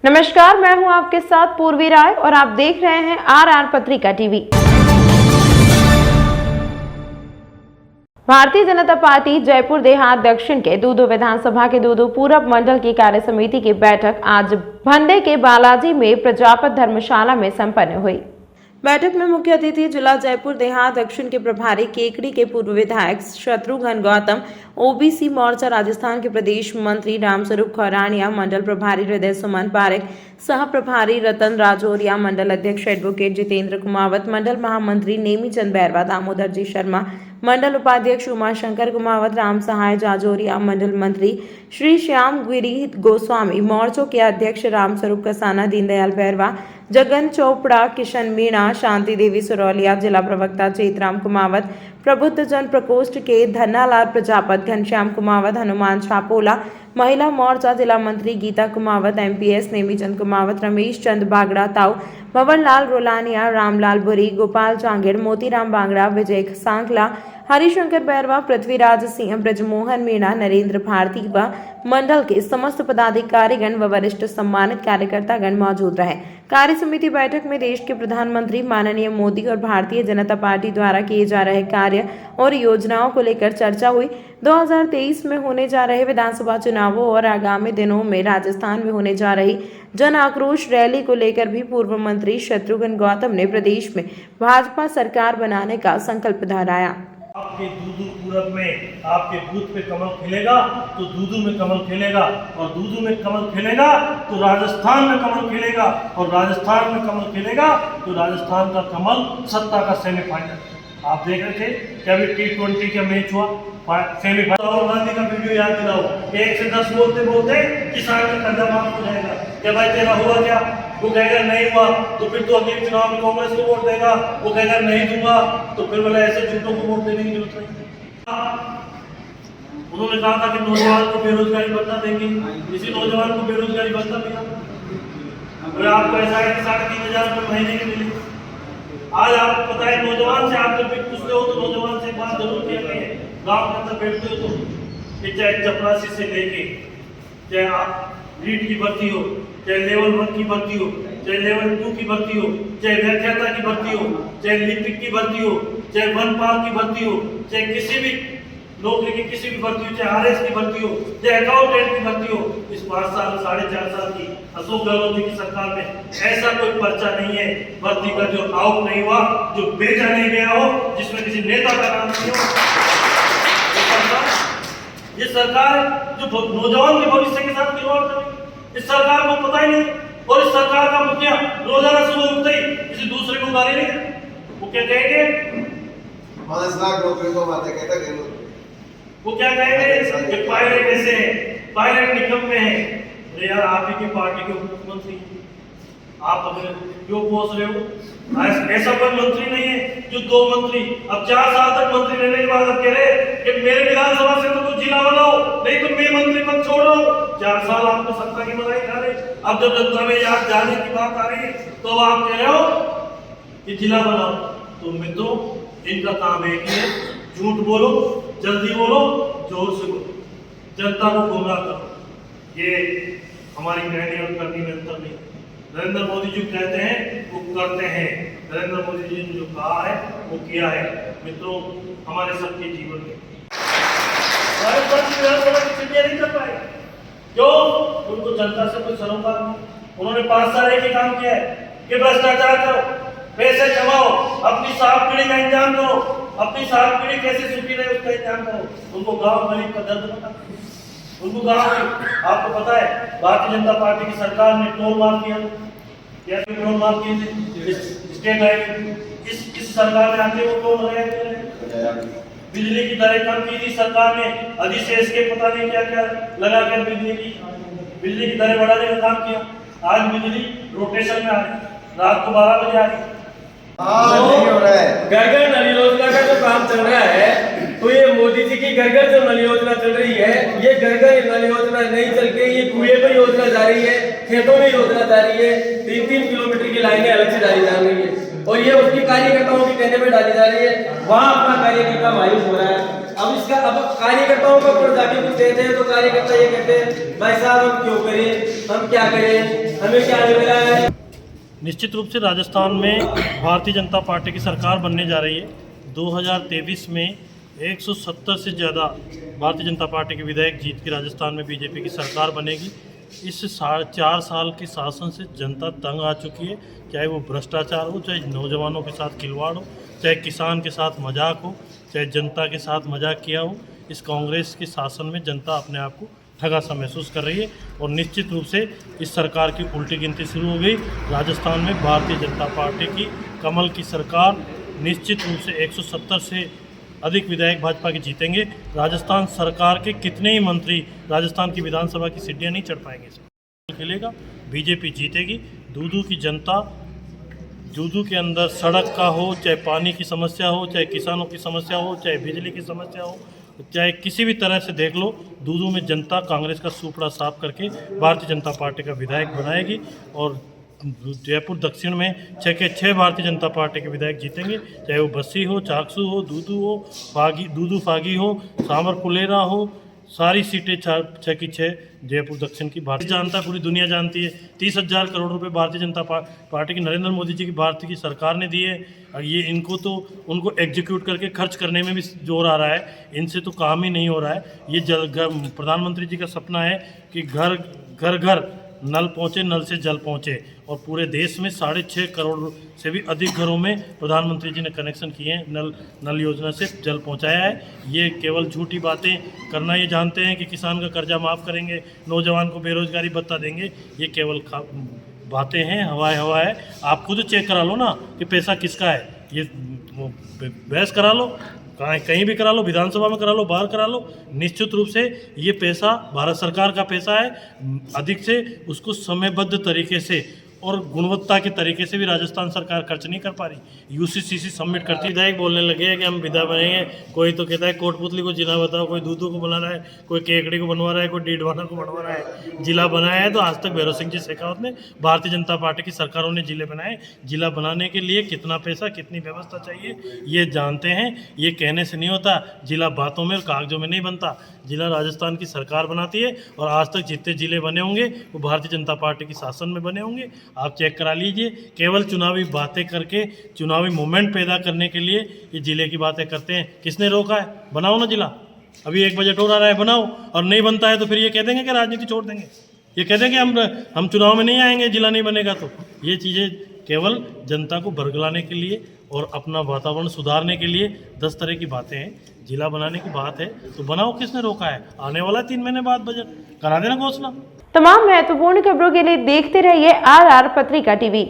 नमस्कार, मैं हूं आपके साथ पूर्वी राय और आप देख रहे हैं आर पत्रिका टीवी। भारतीय जनता पार्टी जयपुर देहात दक्षिण के दूदू विधानसभा के दूदू पूरब मंडल की कार्य समिति की बैठक आज भंदे के बालाजी में प्रजापत धर्मशाला में संपन्न हुई। बैठक में मुख्य अतिथि जिला जयपुर देहात दक्षिण के प्रभारी केकड़ी के पूर्व विधायक शत्रुघ्न गौतम, ओबीसी मोर्चा राजस्थान के प्रदेश मंत्री रामस्वरूप खौरानिया, मंडल प्रभारी हृदय सुमन पारेख, सह प्रभारी रतन राजौरिया, मंडल अध्यक्ष एडवोकेट जितेंद्र कुमावत, मंडल महामंत्री नेमीचंद बैरवा, दामोदर जी शर्मा, मंडल उपाध्यक्ष उमाशंकर कुमावत, राम सहाय जाजौरिया, मंडल मंत्री श्री श्याम गिरी गोस्वामी, मोर्चों के अध्यक्ष रामस्वरूप कसाना, दीनदयाल बैरवा, जगन चोपड़ा, किशन मीणा, शांति देवी सुरौलिया, जिला प्रवक्ता चेतराम कुमावत, प्रबुद्ध जन प्रकोष्ठ के धन्नालाल प्रजापत, घनश्याम कुमावत, हनुमान छापोला, महिला मोर्चा जिला मंत्री गीता कुमावत, एमपीएस नेमीचंद कुमावत, रमेश चंद बागड़ा ताऊ, भवनलाल रोलानिया, रामलाल बुरी, गोपाल चांगेड़, मोतीराम बांगड़ा, विजय सांखला, हरिशंकर बैरवा, पृथ्वीराज सिंह, ब्रजमोहन मीणा, नरेंद्र भारती व मंडल के समस्त पदाधिकारीगण व वरिष्ठ सम्मानित कार्यकर्तागण मौजूद रहे। कार्य समिति बैठक में देश के प्रधानमंत्री माननीय मोदी और भारतीय जनता पार्टी द्वारा किए जा रहे कार्य और योजनाओं को लेकर चर्चा हुई। 2023 में होने जा रहे विधानसभा चुनावों और आगामी दिनों में राजस्थान में होने जा रही जन आक्रोश रैली को लेकर भी पूर्व मंत्री शत्रुघ्न गौतम ने प्रदेश में भाजपा सरकार बनाने का संकल्प दोहराया। आपके दूदू पूरब में आपके बूथ पे कमल खिलेगा तो दूदू में कमल खिलेगा, और दूदू में कमल खिलेगा तो राजस्थान में कमल खिलेगा, और राजस्थान में कमल खिलेगा तो राजस्थान का कमल सत्ता का सेमीफाइनल। आप देख रहे थे कि अभी T20 का मैच हुआ, सेमीफाइनल। राहुल गांधी का वीडियो याद दिलाओ, 1 से 10 बोलते बोलते किसान का कर्जा माफ हो जाएगा। क्या भाई तेरा हुआ क्या? वो कहेगा नहीं हुआ तो फिर तो अगले चुनाव में कांग्रेस को वोट देगा। वो कहेगा नहीं दूंगा तो फिर बोले ऐसे झूठों को वोट देने की जरूरत नहीं। उन्होंने कहा था कि नौजवान को बेरोजगारी भत्ता देंगे, इसी नौजवान को बेरोजगारी भत्ता मिला। और आपको ऐसा है कि 3,500 रुपये महीने के मिले। आज आपको पता है नौजवान से आप जब भी पूछते हो तो नौजवान से एक बात जरूर किया गई है, गाँव के अंदर बैठते हो तो चाहे चपरासी से लेके चाहे आप रीट की भर्ती हो, चाहे लेवल 1 की भर्ती हो, चाहे लेवल 2 की भर्ती हो, चाहे व्याख्याता की भर्ती हो, चाहे लिपिक की भर्ती हो, चाहे वनपाल की भर्ती हो, चाहे किसी भी नौकरी की किसी भी भर्ती हो, चाहे आरएस की भर्ती हो, चाहे अकाउंटेंट की भर्ती हो, इस 5 साल 4.5 साल की अशोक गहलोत की सरकार में ऐसा कोई पर्चा नहीं है भर्ती का जो आउट नहीं हुआ, जो भेजा नहीं गया हो, जिसमें किसी नेता का नाम नहीं हो। ये सरकार जो नौजवान के भविष्य के साथ खिलवाड़ कर रही है, इस सरकार को पता ही नहीं। और इस सरकार का मुखिया रोजाना सुबह उठते ही किसी दूसरे को गाली नहीं देते। वो क्या कहेंगे? 5 लाख नौकरी को बातें कहता है। वो क्या कहेंगे कि पायलट ऐसे हैं, पायलट निकम्मे हैं। अरे यार, आप ही की पार्टी के मुख्यमंत्री, आप अगर क्यों पोस रहे हो? ऐसा कोई मंत्री नहीं है जो 2 मंत्री अब 4 साल तक मंत्री रहने के बाद अब कह रहे कि मेरे विधानसभा से तो कुछ जिला बनाओ, नहीं तो मैं मंत्री पद छोड़ रहा हूँ। 4 साल आपको सत्ता की बनाई खा रहे, अब जब जनता में याद जाने की बात आ रही है तो आप कह रहे हो कि जिला बनाओ। तो मित्रों, इनका काम है कि झूठ बोलो, जल्दी बोलो, जोर से बोलो, जनता को गुमराह करो। ये हमारी कहनी और करनी में अंतर नहीं। नरेंद्र मोदी जी कहते हैं वो करते हैं, नरेंद्र मोदी जी ने जो कहा है वो किया है। मित्रों, हमारे सबके जीवन में नहीं कर पाए क्यों? उनको जनता से कोई सरोकार नहीं। उन्होंने 5 साल एक ही काम किया है कि भ्रष्टाचार करो, पैसे जमाओ, अपनी साफ पीढ़ी का इंतजाम करो, अपनी साफ पीढ़ी कैसे सुखी रहे उसका इंतजाम करो। उनको गाँव गरीब का दर्द पता, उनको गाँव आपको पता है भारतीय जनता पार्टी की सरकार ने टोल माफ किया, टोल माफ किए थे स्टेट हाईवे। इस सरकार में आते वो टोल लगाए। बिजली की दरें कम की थी सरकार ने, अधिशेष के पता नहीं क्या क्या लगाकर बिजली की दरें बढ़ाने का काम किया। आज बिजली रोटेशन में आ रही, रात को 12 बजे आ रही। घर घर नल योजना का जो काम चल रहा है, तो ये मोदी जी की घर घर जो नल योजना चल रही है, ये घर घर नल योजना नहीं चल के ये कुएं में योजना जा रही है, खेतों में योजना जा रही है। 3-3 किलोमीटर की लाइनें अलग से डाली जा रही है और ये उसकी कार्यकर्ताओं के कहने में डाली जा रही है। वहाँ अपना कार्यकर्ता मायूस हो रहा है। अब कार्यकर्ताओं के ऊपर जाके कुछ कहते हैं तो कार्यकर्ता ये कहते हैं भाई साहब हम क्यों करें, हम क्या करें, हमें क्या मिल रहा है? निश्चित रूप से राजस्थान में भारतीय जनता पार्टी की सरकार बनने जा रही है। 2023 में 170 से ज़्यादा भारतीय जनता पार्टी के विधायक जीत के राजस्थान में बीजेपी की सरकार बनेगी। इस 4 साल के शासन से जनता तंग आ चुकी है, चाहे वो भ्रष्टाचार हो, चाहे नौजवानों के साथ खिलवाड़ हो, चाहे किसान के साथ मजाक हो, चाहे जनता के साथ मजाक किया हो। इस कांग्रेस के शासन में जनता अपने आप को ठगा सा महसूस कर रही है और निश्चित रूप से इस सरकार की उल्टी गिनती शुरू हो गई। राजस्थान में भारतीय जनता पार्टी की कमल की सरकार निश्चित रूप से 170 से अधिक विधायक भाजपा के जीतेंगे। राजस्थान सरकार के कितने ही मंत्री राजस्थान की विधानसभा की सीढ़ियां नहीं चढ़ पाएंगे। खेलेगा, बीजेपी जीतेगी। दूदू की जनता, दूदू के अंदर सड़क का हो, चाहे पानी की समस्या हो, चाहे किसानों की समस्या हो, चाहे बिजली की समस्या हो, चाहे किसी भी तरह से देख लो, दूदू में जनता कांग्रेस का सुपड़ा साफ करके भारतीय जनता पार्टी का विधायक बनाएगी और जयपुर दक्षिण में 6 के 6 भारतीय जनता पार्टी के विधायक जीतेंगे, चाहे वो बस्सी हो, चाकसू हो, दूदू हो, दूदू फागी हो, सामर फुलेरा हो। सारी सीटें 6 की 6 जयपुर दक्षिण की भारतीय जानता, पूरी दुनिया जानती है। 30,000 करोड़ रुपए भारतीय जनता पार्टी की नरेंद्र मोदी जी की भारतीय की सरकार ने दिए। ये इनको तो उनको एग्जीक्यूट करके खर्च करने में भी जोर आ रहा है, इनसे तो काम ही नहीं हो रहा है। ये प्रधानमंत्री जी का सपना है कि घर घर नल पहुँचे, नल से जल पहुँचे और पूरे देश में 6.5 करोड़ से भी अधिक घरों में प्रधानमंत्री जी ने कनेक्शन किए हैं, नल योजना से जल पहुंचाया है। ये केवल झूठी बातें करना ये जानते हैं कि किसान का कर्जा माफ़ करेंगे, नौजवान को बेरोजगारी भत्ता देंगे, ये केवल बातें हैं, हवा है। आप खुद चेक करा लो ना कि पैसा किसका है, ये बहस करा लो, कहीं भी करा लो, विधानसभा में करा लो, बाहर करा लो। निश्चित रूप से ये पैसा भारत सरकार का पैसा है। अधिक से उसको समयबद्ध तरीके से और गुणवत्ता के तरीके से भी राजस्थान सरकार खर्च नहीं कर पा रही। यूसीसीसी सबमिट करती, विधायक बोलने लगे हैं कि हम विधा बनेंगे। कोई तो कहता है कोटपुतली को जिला बताओ, कोई दूधू को बना रहा है, कोई केकड़ी को बनवा रहा है, कोई डीडवाना को बनवा रहा है। जिला बनाया है तो आज तक भैरव सिंह जी शेखावत ने, भारतीय जनता पार्टी की सरकारों ने जिले बनाए। जिला बनाने के लिए कितना पैसा, कितनी व्यवस्था चाहिए ये जानते हैं। ये कहने से नहीं होता, जिला बातों में और कागजों में नहीं बनता। जिला राजस्थान की सरकार बनाती है और आज तक जितने जिले बने होंगे वो भारतीय जनता पार्टी की शासन में बने होंगे। आप चेक करा लीजिए। केवल चुनावी बातें करके, चुनावी मोमेंट पैदा करने के लिए ये जिले की बातें करते हैं। किसने रोका है? बनाओ ना जिला। अभी एक बजट हो रहा है, बनाओ। और नहीं बनता है तो फिर ये कह देंगे कि राजनीति छोड़ देंगे, ये कह देंगे हम चुनाव में नहीं आएंगे, जिला नहीं बनेगा। तो ये चीज़ें केवल जनता को बरगलाने के लिए और अपना वातावरण सुधारने के लिए 10 तरह की बातें हैं। जिला बनाने की बात है तो बनाओ, किसने रोका है? आने वाला 3 महीने बाद बजट करा देना घोषणा। तमाम महत्वपूर्ण खबरों के लिए देखते रहिए RR पत्रिका टीवी।